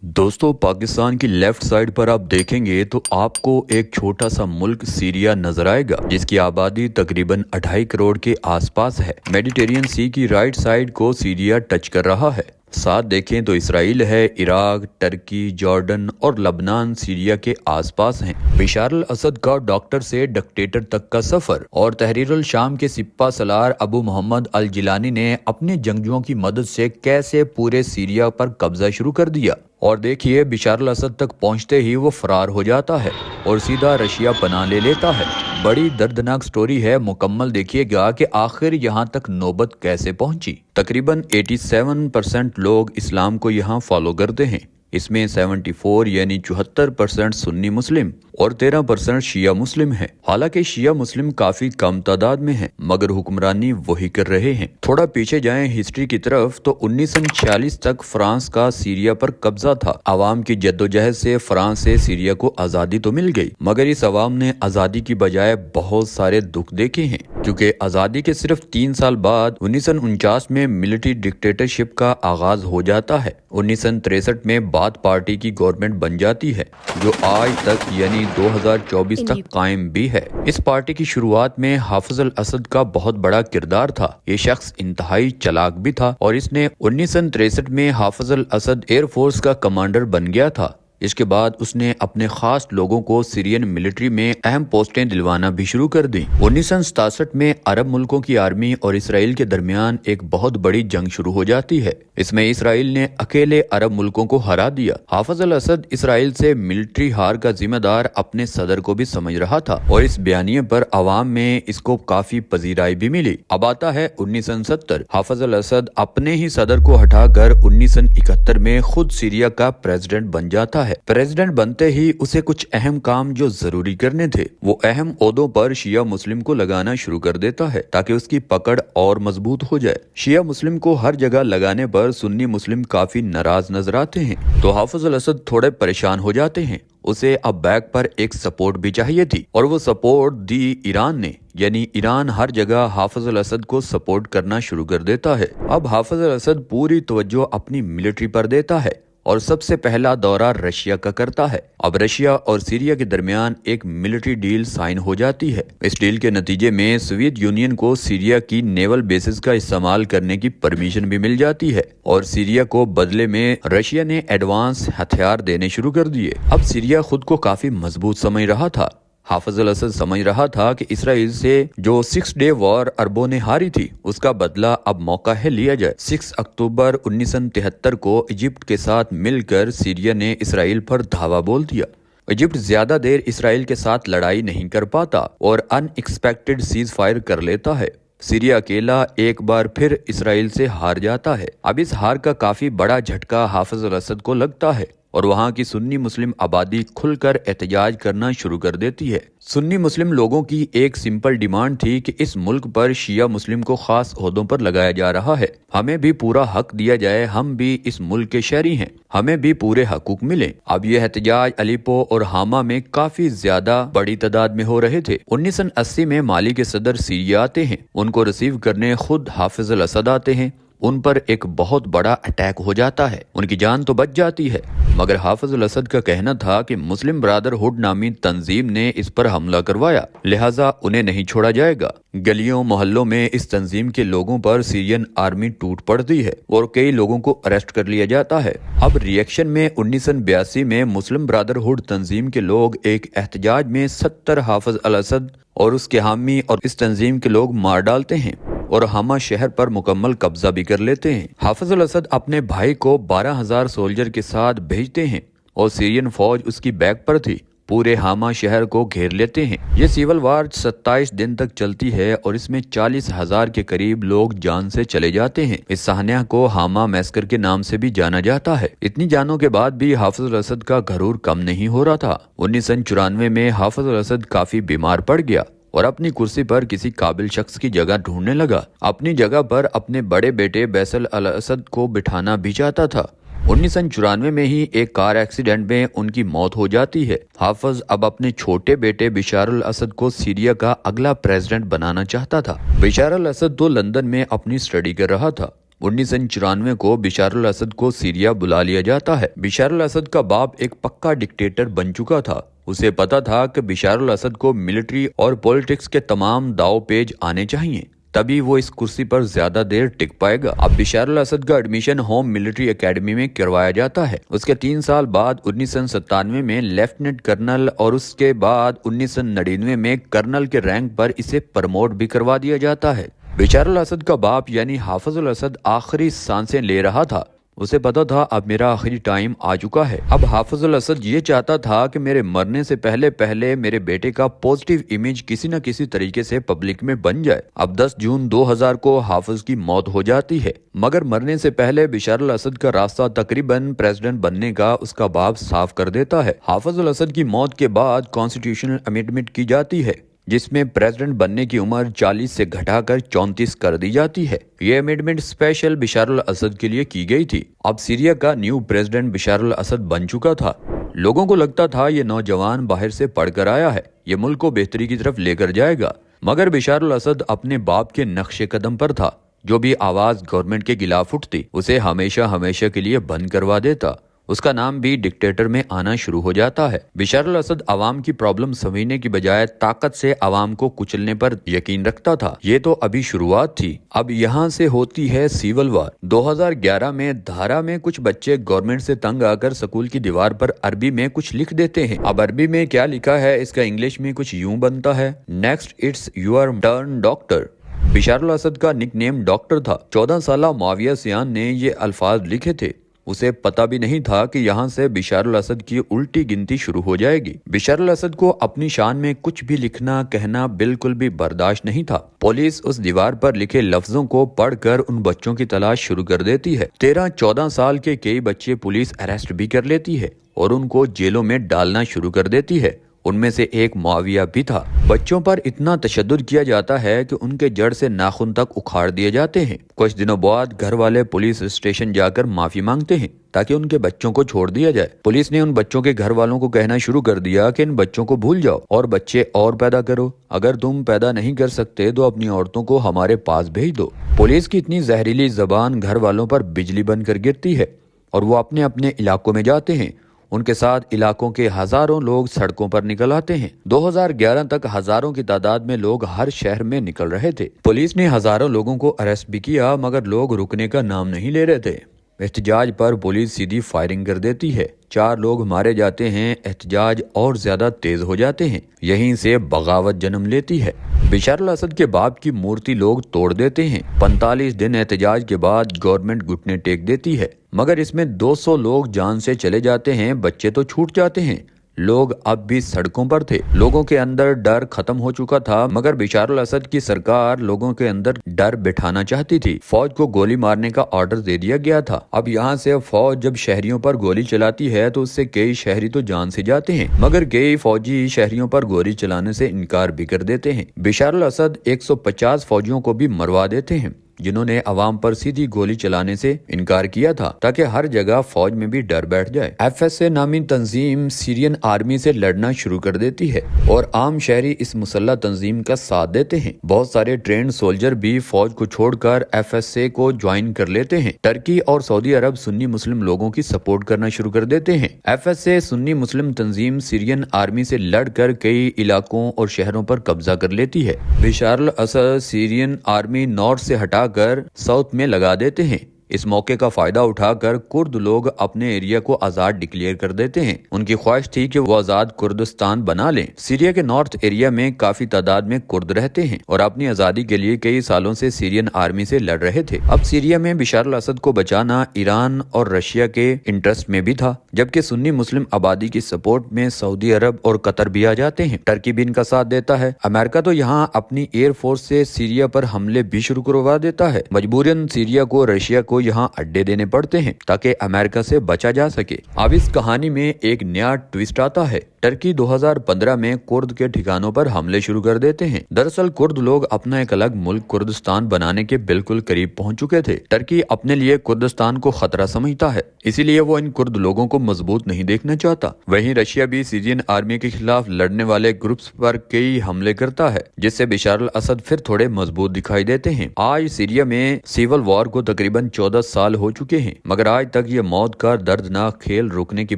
दोस्तों पाकिस्तान की left side पर आप देखेंगे तो आपको एक छोटा सा मुल्क सीरिया नजर आएगा जिसकी आबादी तकरीबन 2.5 करोड़ के आसपास है। मेडिटेरियन सी की राइट साइड को सीरिया टच कर रहा है। साथ देखें तो इसराइल है, इराक, टर्की, जॉर्डन और लबनान सीरिया के आसपास हैं। बशर अल असद का डॉक्टर से डिक्टेटर तक का सफर और तहरीर अल शाम के सिपा सलार अबू मोहम्मद अल जिलानी ने अपने जंगजुओं की मदद से कैसे पूरे सीरिया पर कब्जा शुरू कर दिया। और देखिए बशर अल असद तक पहुंचते ही वो फरार हो जाता है और सीधा रशिया पनाह ले लेता है। बड़ी दर्दनाक स्टोरी है, मुकम्मल देखिएगा कि आखिर यहाँ तक नौबत कैसे पहुंची। तकरीबन 87% लोग इस्लाम को यहाँ फॉलो करते हैं। इसमें 74 यानी 74% सुन्नी मुस्लिम और 13% शिया मुस्लिम है। हालांकि शिया मुस्लिम काफी कम तादाद में हैं, मगर हुक्मरानी वही कर रहे हैं। थोड़ा पीछे जाएं हिस्ट्री की तरफ तो 1946 तक फ्रांस का सीरिया पर कब्जा था। अवाम की जद्दोजहद से फ्रांस से सीरिया को आजादी तो मिल गई, मगर इस अवाम ने आजादी की बजाय बहुत सारे दुख देखे हैं, क्योंकि आजादी के सिर्फ 3 साल बाद 1949 में मिलिट्री डिक्टेटरशिप का आगाज हो जाता है। 1963 में बाथ पार्टी की गवर्नमेंट बन जाती है, जो आज तक यानी 2024 तक कायम भी है। इस पार्टी की शुरुआत में हाफिज अल असद का बहुत बड़ा किरदार था। ये शख्स इंतहाई चालाक भी था और इसने 1963 में हाफिज अल असद एयरफोर्स का कमांडर बन गया था। इसके बाद उसने अपने खास लोगों को सीरियन मिलिट्री में अहम पोस्टें दिलवाना भी शुरू कर दी। 1967 में अरब मुल्कों की आर्मी और इसराइल के दरमियान एक बहुत बड़ी जंग शुरू हो जाती है। इसमें इसराइल ने अकेले अरब मुल्कों को हरा दिया। हाफिज अल असद इसराइल से मिलिट्री हार का जिम्मेदार अपने सदर को भी समझ रहा था और इस बयानिए पर अवाम में इसको काफी पजीराई भी मिली। अब आता है 1970। हाफिज अल असद अपने ही सदर को हटाकर 1971 में खुद सीरिया का प्रेसिडेंट बन जाता है। प्रेसिडेंट बनते ही उसे कुछ अहम काम जो जरूरी करने थे, वो अहम ओहदों पर शिया मुस्लिम को लगाना शुरू कर देता है ताकि उसकी पकड़ और मजबूत हो जाए। शिया मुस्लिम को हर जगह लगाने पर सुन्नी मुस्लिम काफी नाराज नजर आते हैं, तो हाफिज अल असद थोड़े परेशान हो जाते हैं। उसे अब बैक पर एक सपोर्ट भी चाहिए थी और वो सपोर्ट दी ईरान ने, यानी ईरान हर जगह हाफिज अल असद को सपोर्ट करना शुरू कर देता है। अब हाफिज अल असद पूरी तवज्जो अपनी मिलिट्री पर देता है और सबसे पहला दौरा रशिया का करता है। अब रशिया और सीरिया के दरमियान एक मिलिट्री डील साइन हो जाती है। इस डील के नतीजे में सोवियत यूनियन को सीरिया की नेवल बेसिस का इस्तेमाल करने की परमिशन भी मिल जाती है और सीरिया को बदले में रशिया ने एडवांस हथियार देने शुरू कर दिए। अब सीरिया खुद को काफी मजबूत समझ रहा था। हाफिज अल असद समझ रहा था कि इसराइल से जो 6 डे वॉर अरबों ने हारी थी, उसका बदला अब मौका है लिया जाए। 6 अक्टूबर 1973 को इजिप्ट के साथ मिलकर सीरिया ने इसराइल पर धावा बोल दिया। इजिप्ट ज्यादा देर इसराइल के साथ लड़ाई नहीं कर पाता और अनएक्सपेक्टेड सीज फायर कर लेता है। सीरिया अकेला एक बार फिर इसराइल से हार जाता है। अब इस हार का काफी बड़ा झटका हाफिज अल असद को लगता है और वहाँ की सुन्नी मुस्लिम आबादी खुलकर एहतजाज करना शुरू कर देती है। सुन्नी मुस्लिम लोगों की एक सिंपल डिमांड थी कि इस मुल्क पर शिया मुस्लिम को खास ओहदों पर लगाया जा रहा है, हमें भी पूरा हक दिया जाए, हम भी इस मुल्क के शहरी हैं, हमें भी पूरे हकूक मिले। अब ये एहतजाज अलीपो और हामा में काफी ज्यादा बड़ी तादाद में हो रहे थे। 1980 में माली के सदर सीरिया आते हैं, उनको रिसीव करने खुद हाफिज अल असद आते हैं। उन पर एक बहुत बड़ा अटैक हो जाता है, उनकी जान तो बच जाती है, मगर हाफिज अल असद का कहना था कि मुस्लिम ब्रदरहुड नामी तंजीम ने इस पर हमला करवाया, लिहाजा उन्हें नहीं छोड़ा जाएगा। गलियों मोहल्लों में इस तंजीम के लोगों पर सीरियन आर्मी टूट पड़ती है और कई लोगों को अरेस्ट कर लिया जाता है। अब रिएक्शन में 1982 में मुस्लिम ब्रदरहुड तंजीम के लोग एक एहतजाज में 70 हाफिज अल असद और उसके हामी और इस तंजीम के लोग मार डालते हैं और हामा शहर पर मुकम्मल कब्जा भी कर लेते हैं। हाफिज अल असद अपने भाई को 12,000 सोल्जर के साथ भेजते हैं और सीरियन फौज उसकी बैक पर थी, पूरे हामा शहर को घेर लेते हैं। ये सिविल वार 27 दिन तक चलती है और इसमें 40,000 के करीब लोग जान से चले जाते हैं। इस साहनिया को हामा मैस्कर के नाम से भी जाना जाता है। इतनी जानों के बाद भी हाफिज अल असद का गरूर कम नहीं हो रहा था। 1994 में हाफिज अल असद काफी बीमार पड़ गया और अपनी कुर्सी पर किसी काबिल शख्स की जगह ढूंढने लगा। अपनी जगह पर अपने बड़े बेटे बैसल अल असद को बिठाना भी चाहता था। 1994 में ही एक कार एक्सीडेंट में उनकी मौत हो जाती है। हाफिज अब अपने छोटे बेटे बशर अल असद को सीरिया का अगला प्रेसिडेंट बनाना चाहता था। बशर अल असद तो लंदन में अपनी स्टडी कर रहा था 1994 को बशर अल असद को सीरिया बुला लिया जाता है। बशर अल असद का बाप एक पक्का डिक्टेटर बन चुका था। उसे पता था कि बशर अल असद को मिलिट्री और पॉलिटिक्स के तमाम दाव पेज आने चाहिए, तभी वो इस कुर्सी पर ज्यादा देर टिक पाएगा। अब बशर अल असद का एडमिशन होम मिलिट्री एकेडमी में करवाया जाता है। उसके 3 साल बाद 1997 में लेफ्टिनेंट कर्नल और उसके बाद 1999 में कर्नल के रैंक पर इसे प्रमोट भी करवा दिया जाता है। बशर अल असद का बाप यानी हाफिज अल असद आखिरी सांसें ले रहा था। उसे पता था अब मेरा आखिरी टाइम आ चुका है। अब हाफिज अल असद ये चाहता था कि मेरे मरने से पहले मेरे बेटे का पॉजिटिव इमेज किसी न किसी तरीके से पब्लिक में बन जाए। अब 10 जून 2000 को हाफिज की मौत हो जाती है, मगर मरने से पहले बशर अल असद का रास्ता तकरीबन प्रेसिडेंट बनने का उसका बाप साफ कर देता है। हाफिज अल असद की मौत के बाद कॉन्स्टिट्यूशनल अमेंडमेंट की जाती है, जिसमें प्रेसिडेंट बनने की उम्र 40 से घटाकर 34 कर दी जाती है। ये अमेंडमेंट स्पेशल बशर अल असद के लिए की गई थी। अब सीरिया का न्यू प्रेसिडेंट बशर अल असद बन चुका था। लोगों को लगता था ये नौजवान बाहर से पढ़कर आया है, ये मुल्क को बेहतरी की तरफ लेकर जाएगा, मगर बशर अल असद अपने बाप के नक्शे कदम पर था। जो भी आवाज गवर्नमेंट के खिलाफ उठती उसे हमेशा के लिए बंद करवा देता। उसका नाम भी डिक्टेटर में आना शुरू हो जाता है। बशर अल असद अवाम की प्रॉब्लम समझने की बजाय ताकत से अवाम को कुचलने पर यकीन रखता था। ये तो अभी शुरुआत थी, अब यहाँ से होती है सिविल वार। 2011 में धारा में कुछ बच्चे गवर्नमेंट से तंग आकर स्कूल की दीवार पर अरबी में कुछ लिख देते हैं। अब अरबी में क्या लिखा है इसका इंग्लिश में कुछ यूं बनता है, next it's your turn doctor. Bashar al Assad का निकनेम डॉक्टर था। 14 साला मुआविया सियान ने ये अल्फाज लिखे थे। उसे पता भी नहीं था कि यहाँ से बशर अल असद की उल्टी गिनती शुरू हो जाएगी। बशर अल असद को अपनी शान में कुछ भी लिखना कहना बिल्कुल भी बर्दाश्त नहीं था। पुलिस उस दीवार पर लिखे लफ्जों को पढ़कर उन बच्चों की तलाश शुरू कर देती है। 13-14 साल के कई बच्चे पुलिस अरेस्ट भी कर लेती है और उनको जेलों में डालना शुरू कर देती है। उनमें से एक मुआविया भी था। बच्चों पर इतना तशद्दुद किया जाता है कि उनके जड़ से नाखून तक उखाड़ दिए जाते हैं। कुछ दिनों बाद घर वाले पुलिस स्टेशन जाकर माफी मांगते हैं ताकि उनके बच्चों को छोड़ दिया जाए। पुलिस ने उन बच्चों के घर वालों को कहना शुरू कर दिया कि इन बच्चों को भूल जाओ और बच्चे और पैदा करो। अगर तुम पैदा नहीं कर सकते तो अपनी औरतों को हमारे पास भेज दो। पुलिस की इतनी जहरीली जबान घर वालों पर बिजली बनकर गिरती है और वो अपने अपने इलाकों में जाते हैं। उनके साथ इलाकों के हजारों लोग सड़कों पर निकल आते हैं। 2011 तक हजारों की तादाद में लोग हर शहर में निकल रहे थे। पुलिस ने हजारों लोगों को अरेस्ट भी किया, मगर लोग रुकने का नाम नहीं ले रहे थे। एहतजाज पर पुलिस सीधी फायरिंग कर देती है। 4 लोग मारे जाते हैं। एहतजाज और ज्यादा तेज हो जाते हैं। यहीं से बगावत जन्म लेती है। बशर अल असद के बाप की मूर्ति लोग तोड़ देते हैं। 45 दिन एहतजाज के बाद गवर्नमेंट घुटने टेक देती है, मगर इसमें 200 लोग जान से चले जाते हैं। बच्चे तो छूट जाते हैं। लोग अब भी सड़कों पर थे। लोगों के अंदर डर खत्म हो चुका था, मगर बशर अल असद की सरकार लोगों के अंदर डर बिठाना चाहती थी। फौज को गोली मारने का ऑर्डर दे दिया गया था। अब यहाँ से फौज जब शहरियों पर गोली चलाती है तो उससे कई शहरी तो जान से जाते हैं, मगर कई फौजी शहरियों पर गोली चलाने से इनकार भी कर देते हैं। बशर अल असद 150 फौजियों को भी मरवा देते हैं जिन्होंने अवाम पर सीधी गोली चलाने से इनकार किया था, ताकि हर जगह फौज में भी डर बैठ जाए। FSA नामी तंजीम सीरियन आर्मी से लड़ना शुरू कर देती है और आम शहरी इस मुसल्ला तंजीम का साथ देते हैं। बहुत सारे ट्रेंड सोल्जर भी फौज को छोड़कर FSA को ज्वाइन कर लेते हैं। टर्की और सऊदी अरब सुन्नी मुस्लिम लोगों की सपोर्ट करना शुरू कर देते हैं। FSA सुन्नी मुस्लिम तंजीम सीरियन आर्मी से लड़कर कई इलाकों और शहरों पर कब्जा कर लेती है। बशर al Asad Syrian army north से हटा कर साउथ में लगा देते हैं। इस मौके का फायदा उठाकर कुर्द लोग अपने एरिया को आजाद डिक्लेयर कर देते हैं। उनकी ख्वाहिश थी कि वो आजाद कुर्दिस्तान बना लें। सीरिया के नॉर्थ एरिया में काफी तादाद में कुर्द रहते हैं और अपनी आजादी के लिए कई सालों से सीरियन आर्मी से लड़ रहे थे। अब सीरिया में बशर अल असद को बचाना ईरान और रशिया के इंटरेस्ट में भी था, जबकि सुन्नी मुस्लिम आबादी की सपोर्ट में सऊदी अरब और कतर भी आ जाते हैं। टर्की भी इनका साथ देता है। अमेरिका तो यहाँ अपनी एयर फोर्स से सीरिया पर हमले भी शुरू करवा देता है। मजबूरन सीरिया को रशिया को को यहाँ अड्डे देने पड़ते हैं ताकि अमेरिका से बचा जा सके। अब इस कहानी में एक नया ट्विस्ट आता है। टर्की 2015 में कुर्द के ठिकानों पर हमले शुरू कर देते हैं। दरअसल कुर्द लोग अपना एक अलग मुल्क कुर्दिस्तान बनाने के बिल्कुल करीब पहुंच चुके थे। टर्की अपने लिए कुर्दिस्तान को खतरा समझता है, इसीलिए वो इन कुर्द लोगों को मजबूत नहीं देखना चाहता। वहीं रशिया भी सीरियन आर्मी के खिलाफ लड़ने वाले ग्रुप्स पर कई हमले करता है, जिससे बशर अल असद फिर थोड़े मजबूत दिखाई देते हैं। आज सीरिया में सिविल वॉर को तकरीबन 14 साल हो चुके हैं, मगर आज तक ये मौत का दर्दनाक खेल रुकने की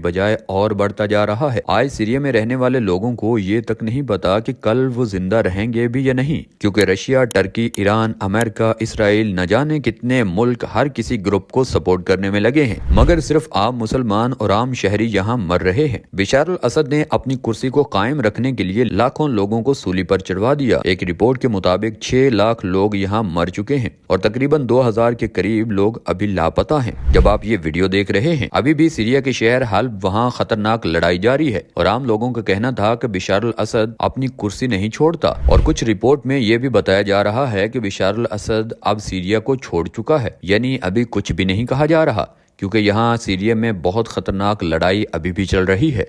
बजाय और बढ़ता जा रहा है। आज सीरिया में रहने वाले लोगों को ये तक नहीं पता कि कल वो जिंदा रहेंगे भी या नहीं, क्योंकि Russia, Turkey, Iran, America, Israel, न जाने कितने मुल्क हर किसी ग्रुप को सपोर्ट करने में लगे हैं, मगर सिर्फ आम मुसलमान और आम शहरी यहाँ मर रहे हैं। बशर अल असद ने अपनी कुर्सी को कायम रखने के लिए लाखों लोगों को सूली पर चढ़वा दिया। एक रिपोर्ट के मुताबिक 6 लाख लोग यहाँ मर चुके हैं और तकरीबन 2000 के करीब लोग अभी लापता हैं। जब आप ये वीडियो देख रहे हैं, अभी भी सीरिया के शहर हल्ब वहाँ खतरनाक लड़ाई जारी है और आम लोगों का कहना था कि बशर अल असद अपनी कुर्सी नहीं छोड़ता। और कुछ रिपोर्ट में ये भी बताया जा रहा है कि बशर अल असद अब सीरिया को छोड़ चुका है, यानी अभी कुछ भी नहीं कहा जा रहा, क्योंकि यहाँ सीरिया में बहुत खतरनाक लड़ाई अभी भी चल रही है।